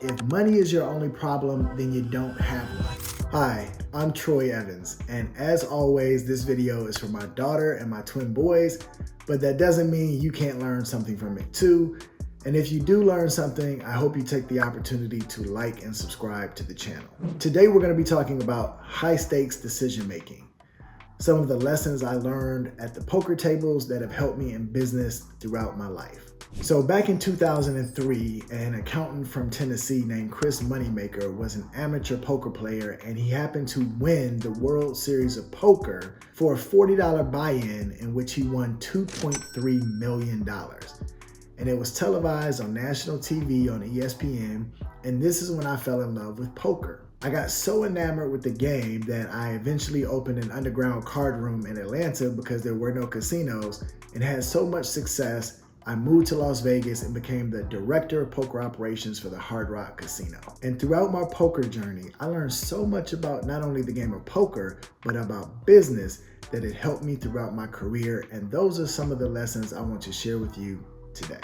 If money is your only problem, then you don't have one. Hi, I'm Troy Evans, and as always, this video is for my daughter and my twin boys, but that doesn't mean you can't learn something from it too. And if you do learn something, I hope you take the opportunity to like and subscribe to the channel. Today, we're going to be talking about high stakes decision making. Some of the lessons I learned at the poker tables that have helped me in business throughout my life. So back in 2003, an accountant from Tennessee named Chris Moneymaker was an amateur poker player, and he happened to win the World Series of Poker for a $40 buy-in in which he won $2.3 million. And it was televised on national TV on ESPN, and this is when I fell in love with poker. I got so enamored with the game that I eventually opened an underground card room in Atlanta because there were no casinos, and had so much success I moved to Las Vegas and became the director of poker operations for the Hard Rock Casino. And throughout my poker journey, I learned so much about not only the game of poker, but about business that it helped me throughout my career. And those are some of the lessons I want to share with you today.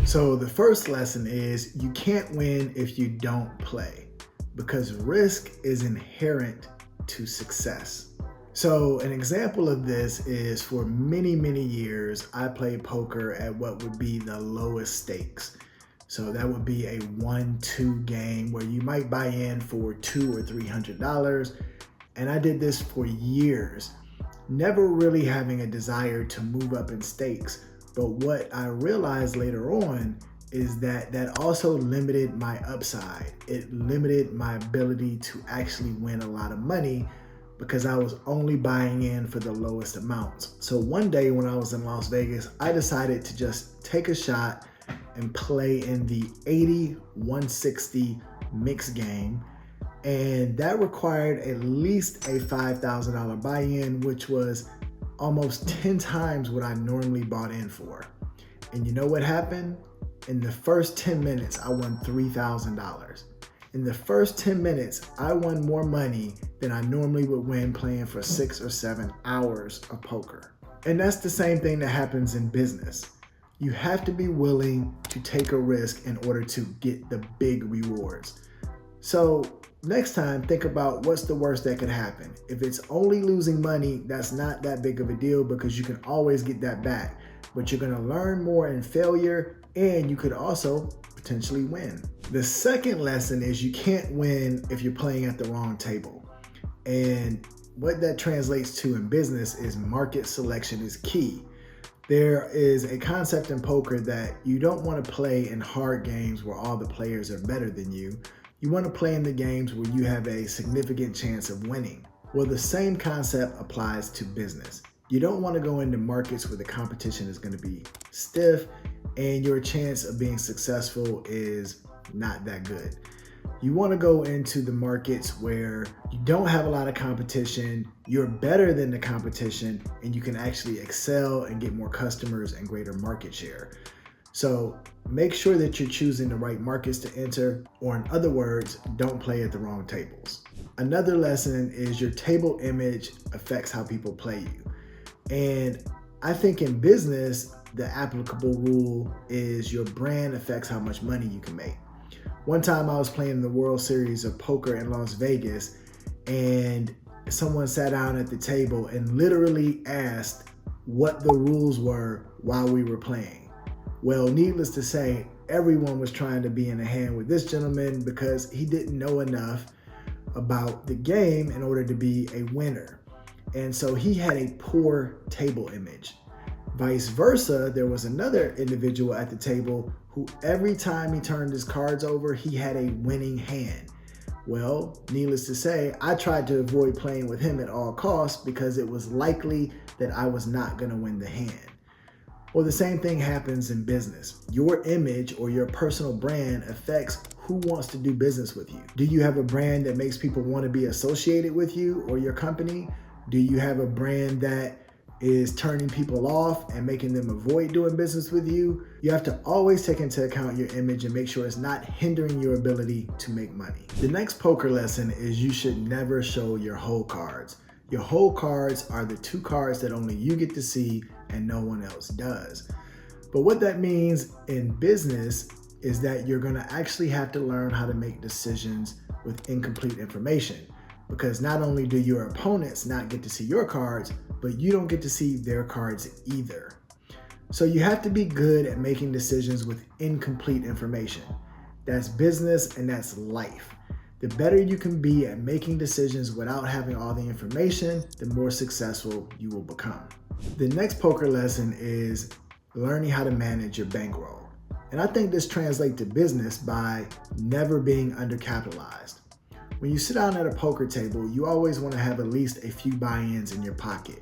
So the first lesson is you can't win if you don't play, because risk is inherent to success. So an example of this is for many years, I played poker at what would be the lowest stakes. So that would be a 1-2 game where you might buy in for $200 or $300. And I did this for years, never really having a desire to move up in stakes. But what I realized later on is that also limited my upside. It limited my ability to actually win a lot of money because I was only buying in for the lowest amounts. So one day when I was in Las Vegas, I decided to just take a shot and play in the 80-160 mixed game. And that required at least a $5,000 buy-in, which was almost 10 times what I normally bought in for. And you know what happened? In the first 10 minutes, I won $3,000. In the first 10 minutes, I won more money than I normally would win playing for 6 or 7 hours of poker. And that's the same thing that happens in business. You have to be willing to take a risk in order to get the big rewards. So next time, think about what's the worst that could happen. If it's only losing money, that's not that big of a deal because you can always get that back. But you're gonna learn more in failure, and you could also potentially win. The second lesson is you can't win if you're playing at the wrong table. And what that translates to in business is market selection is key. There is a concept in poker that you don't want to play in hard games where all the players are better than you. You want to play in the games where you have a significant chance of winning. Well, the same concept applies to business. You don't want to go into markets where the competition is going to be stiff and your chance of being successful is not that good. You want to go into the markets where you don't have a lot of competition, you're better than the competition, and you can actually excel and get more customers and greater market share. So make sure that you're choosing the right markets to enter, or in other words, don't play at the wrong tables. Another lesson is your table image affects how people play you. And I think in business, the applicable rule is your brand affects how much money you can make. One time I was playing the World Series of Poker in Las Vegas, and someone sat down at the table and literally asked what the rules were while we were playing. Well, needless to say, everyone was trying to be in a hand with this gentleman because he didn't know enough about the game in order to be a winner. And so he had a poor table image. Vice versa, there was another individual at the table who every time he turned his cards over, he had a winning hand. Well, needless to say, I tried to avoid playing with him at all costs because it was likely that I was not going to win the hand. Well, the same thing happens in business. Your image or your personal brand affects who wants to do business with you. Do you have a brand that makes people want to be associated with you or your company? Do you have a brand that is turning people off and making them avoid doing business with you? You have to always take into account your image and make sure it's not hindering your ability to make money. The next poker lesson is you should never show your whole cards. Your whole cards are the 2 cards that only you get to see and no one else does. But what that means in business is that you're going to actually have to learn how to make decisions with incomplete information, because not only do your opponents not get to see your cards, but you don't get to see their cards either. So you have to be good at making decisions with incomplete information. That's business and that's life. The better you can be at making decisions without having all the information, the more successful you will become. The next poker lesson is learning how to manage your bankroll. And I think this translates to business by never being undercapitalized. When you sit down at a poker table, you always want to have at least a few buy-ins in your pocket.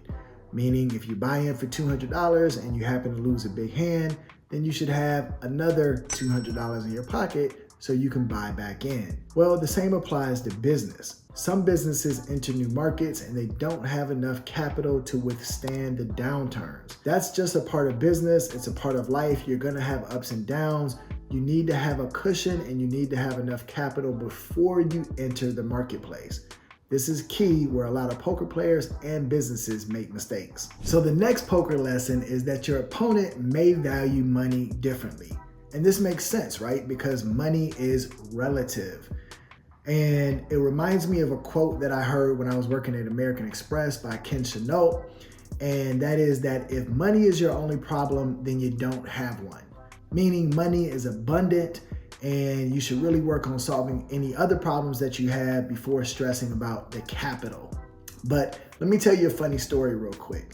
Meaning if you buy in for $200 and you happen to lose a big hand, then you should have another $200 in your pocket so you can buy back in. Well, the same applies to business. Some businesses enter new markets and they don't have enough capital to withstand the downturns. That's just a part of business. It's a part of life. You're gonna have ups and downs. You need to have a cushion and you need to have enough capital before you enter the marketplace. This is key where a lot of poker players and businesses make mistakes. So the next poker lesson is that your opponent may value money differently. And this makes sense, right? Because money is relative. And it reminds me of a quote that I heard when I was working at American Express by Ken Chenault. And that is that if money is your only problem, then you don't have one. Meaning money is abundant and you should really work on solving any other problems that you have before stressing about the capital. But let me tell you a funny story real quick.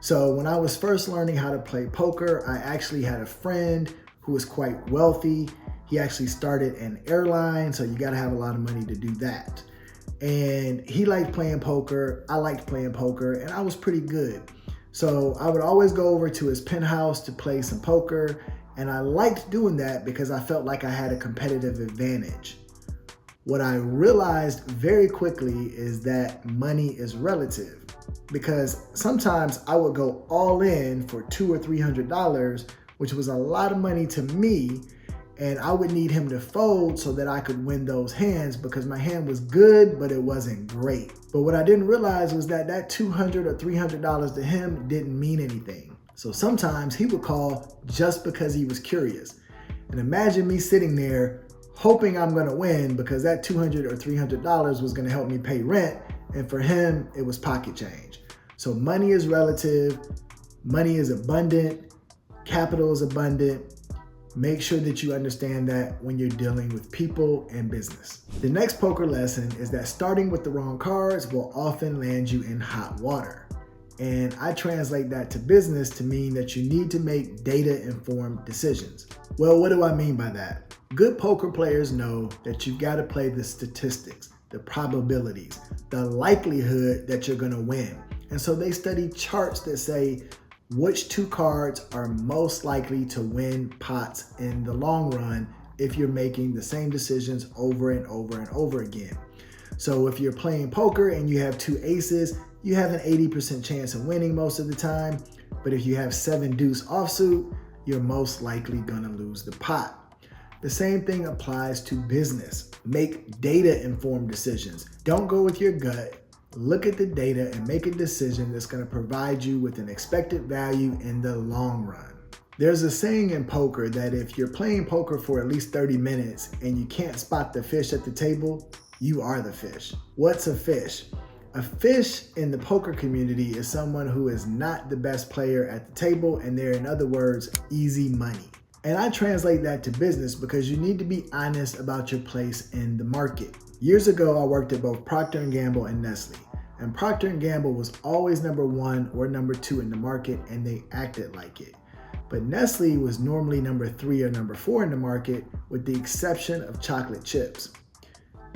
So when I was first learning how to play poker, I actually had a friend who was quite wealthy. He actually started an airline, so you gotta have a lot of money to do that. And he liked playing poker, I liked playing poker, and I was pretty good. So I would always go over to his penthouse to play some poker, and I liked doing that because I felt like I had a competitive advantage. What I realized very quickly is that money is relative, because sometimes I would go all in for $200 or $300, which was a lot of money to me, and I would need him to fold so that I could win those hands because my hand was good, but it wasn't great. But what I didn't realize was that $200 or $300 to him didn't mean anything. So sometimes he would call just because he was curious. And imagine me sitting there hoping I'm gonna win because that $200 or $300 was gonna help me pay rent, and for him, it was pocket change. So money is relative, money is abundant, capital is abundant. Make sure that you understand that when you're dealing with people and business. The next poker lesson is that starting with the wrong cards will often land you in hot water. And I translate that to business to mean that you need to make data-informed decisions. Well, what do I mean by that? Good poker players know that you've got to play the statistics, the probabilities, the likelihood that you're going to win. And so they study charts that say which 2 cards are most likely to win pots in the long run if you're making the same decisions over and over and over again. So if you're playing poker and you have 2 aces, you have an 80% chance of winning most of the time. But if you have 7 deuce offsuit, you're most likely gonna lose the pot. The same thing applies to business. Make data-informed decisions. Don't go with your gut. Look at the data and make a decision that's going to provide you with an expected value in the long run. There's a saying in poker that if you're playing poker for at least 30 minutes and you can't spot the fish at the table, you are the fish. What's a fish? A fish in the poker community is someone who is not the best player at the table, and they're, in other words, easy money. And I translate that to business because you need to be honest about your place in the market. Years ago, I worked at both Procter & Gamble and Nestle. And Procter & Gamble was always number 1 or number 2 in the market, and they acted like it. But Nestle was normally number 3 or number 4 in the market, with the exception of chocolate chips.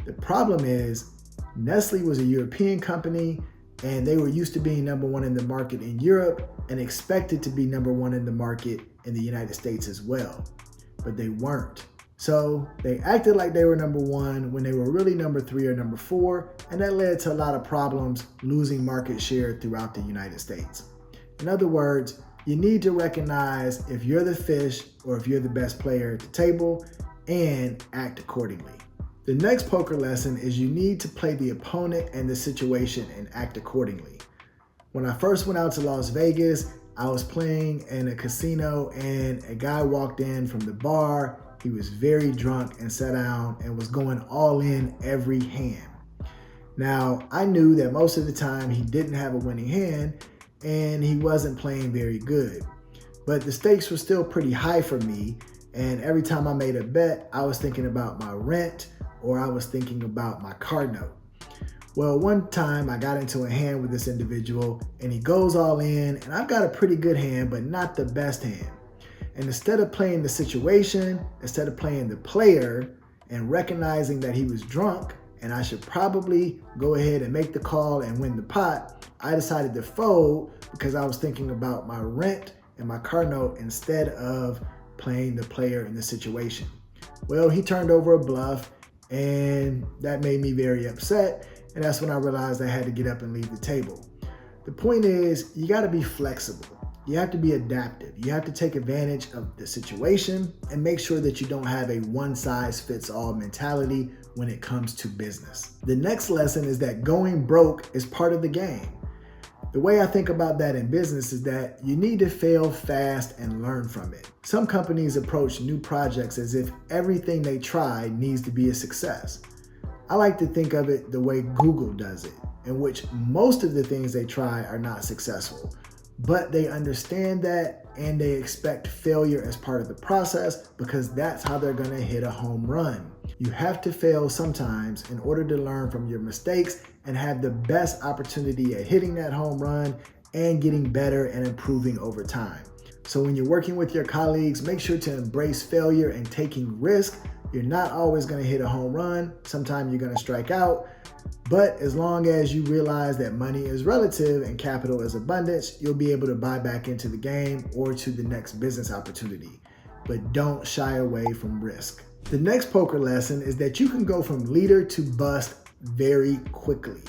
The problem is, Nestle was a European company, and they were used to being number 1 in the market in Europe and expected to be number 1 in the market in the United States as well. But they weren't. So they acted like they were number 1 when they were really number 3 or number 4, and that led to a lot of problems losing market share throughout the United States. In other words, you need to recognize if you're the fish or if you're the best player at the table and act accordingly. The next poker lesson is you need to play the opponent and the situation and act accordingly. When I first went out to Las Vegas, I was playing in a casino and a guy walked in from the bar. He was very drunk and sat down and was going all in every hand. Now, I knew that most of the time he didn't have a winning hand and he wasn't playing very good. But the stakes were still pretty high for me, and every time I made a bet, I was thinking about my rent or I was thinking about my car note. Well, one time I got into a hand with this individual and he goes all in, and I've got a pretty good hand, but not the best hand. And instead of playing the situation, instead of playing the player and recognizing that he was drunk and I should probably go ahead and make the call and win the pot, I decided to fold because I was thinking about my rent and my car note instead of playing the player in the situation. Well, he turned over a bluff and that made me very upset. And that's when I realized I had to get up and leave the table. The point is, you got to be flexible. You have to be adaptive. You have to take advantage of the situation and make sure that you don't have a one-size-fits-all mentality when it comes to business. The next lesson is that going broke is part of the game. The way I think about that in business is that you need to fail fast and learn from it. Some companies approach new projects as if everything they try needs to be a success. I like to think of it the way Google does it, in which most of the things they try are not successful, but they understand that and they expect failure as part of the process because that's how they're going to hit a home run. You have to fail sometimes in order to learn from your mistakes and have the best opportunity at hitting that home run and getting better and improving over time. So when you're working with your colleagues, make sure to embrace failure and taking risk. You're not always going to hit a home run. Sometimes you're going to strike out. But as long as you realize that money is relative and capital is abundance, you'll be able to buy back into the game or to the next business opportunity. But don't shy away from risk. The next poker lesson is that you can go from leader to bust very quickly.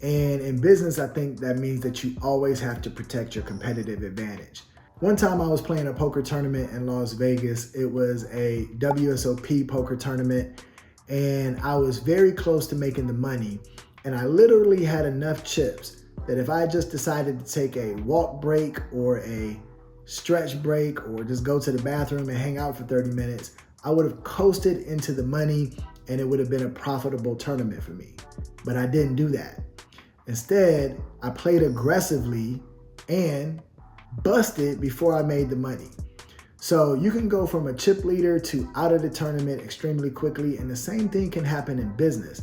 And in business, I think that means that you always have to protect your competitive advantage. One time I was playing a poker tournament in Las Vegas. It was a WSOP poker tournament, and I was very close to making the money. And I literally had enough chips that if I just decided to take a walk break or a stretch break or just go to the bathroom and hang out for 30 minutes, I would have coasted into the money and it would have been a profitable tournament for me. But I didn't do that. Instead, I played aggressively and busted before I made the money. So you can go from a chip leader to out of the tournament extremely quickly, and the same thing can happen in business.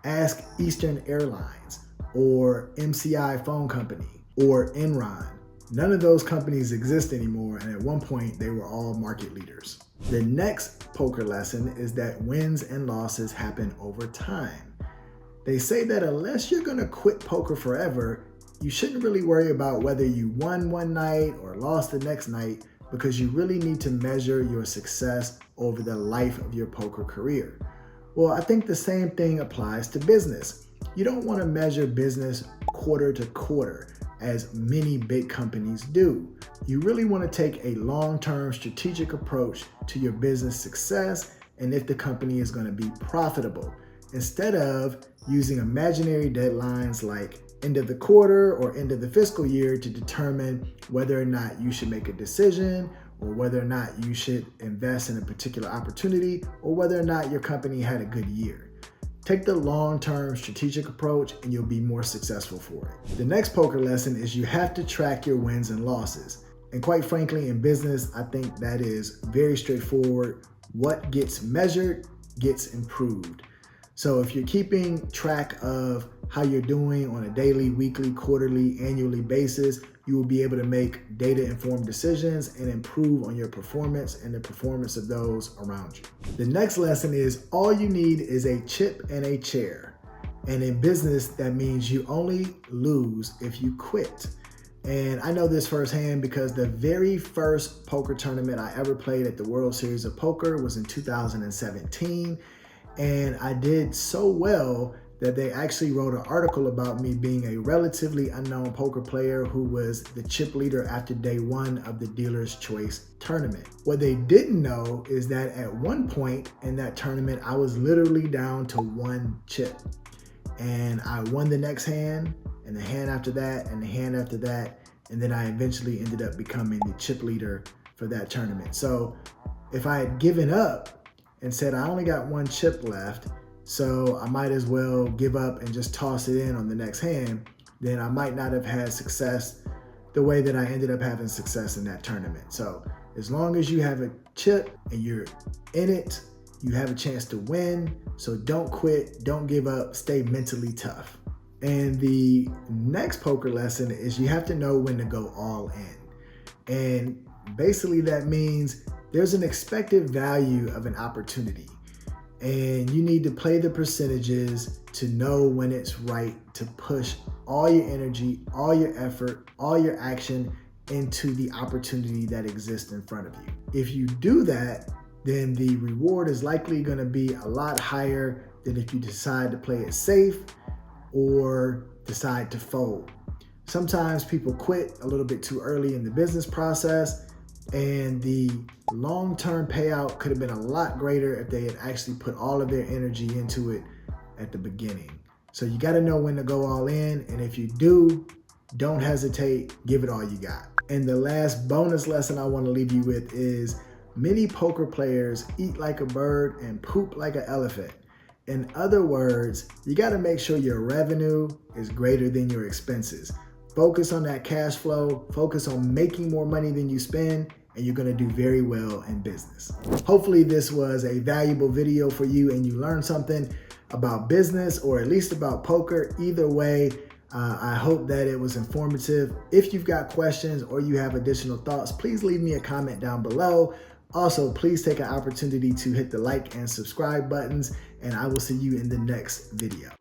Ask Eastern Airlines or MCI Phone Company or Enron. None of those companies exist anymore, and at one point they were all market leaders. The next poker lesson is that wins and losses happen over time. They say that unless you're going to quit poker forever, you shouldn't really worry about whether you won one night or lost the next night, because you really need to measure your success over the life of your poker career. Well, I think the same thing applies to business. You don't want to measure business quarter to quarter, as many big companies do. You really want to take a long-term strategic approach to your business success and if the company is going to be profitable, instead of using imaginary deadlines like end of the quarter or end of the fiscal year to determine whether or not you should make a decision or whether or not you should invest in a particular opportunity or whether or not your company had a good year. Take the long-term strategic approach and you'll be more successful for it. The next poker lesson is you have to track your wins and losses. And quite frankly, in business, I think that is very straightforward. What gets measured gets improved. So if you're keeping track of how you're doing on a daily, weekly, quarterly, annually basis, you will be able to make data-informed decisions and improve on your performance and the performance of those around you. The next lesson is all you need is a chip and a chair. And in business, that means you only lose if you quit. And I know this firsthand because the very first poker tournament I ever played at the World Series of Poker was in 2017. And I did so well that they actually wrote an article about me being a relatively unknown poker player who was the chip leader after day one of the Dealer's Choice tournament. What they didn't know is that at one point in that tournament, I was literally down to one chip. And I won the next hand, and the hand after that, and the hand after that, and then I eventually ended up becoming the chip leader for that tournament. So if I had given up and said I only got one chip left, so I might as well give up and just toss it in on the next hand, then I might not have had success the way that I ended up having success in that tournament. So as long as you have a chip and you're in it, you have a chance to win. So don't quit, don't give up, stay mentally tough. And the next poker lesson is you have to know when to go all in. And basically that means there's an expected value of an opportunity. And you need to play the percentages to know when it's right to push all your energy, all your effort, all your action into the opportunity that exists in front of you. If you do that, then the reward is likely going to be a lot higher than if you decide to play it safe or decide to fold. Sometimes people quit a little bit too early in the business process, and the long-term payout could have been a lot greater if they had actually put all of their energy into it at the beginning. So you got to know when to go all in, and if you do, don't hesitate, give it all you got. And the last bonus lesson I want to leave you with is many poker players eat like a bird and poop like an elephant. In other words, you got to make sure your revenue is greater than your expenses. Focus on that cash flow, focus on making more money than you spend, and you're going to do very well in business. Hopefully this was a valuable video for you and you learned something about business or at least about poker. Either way, I hope that it was informative. If you've got questions or you have additional thoughts, please leave me a comment down below. Also, please take an opportunity to hit the like and subscribe buttons, and I will see you in the next video.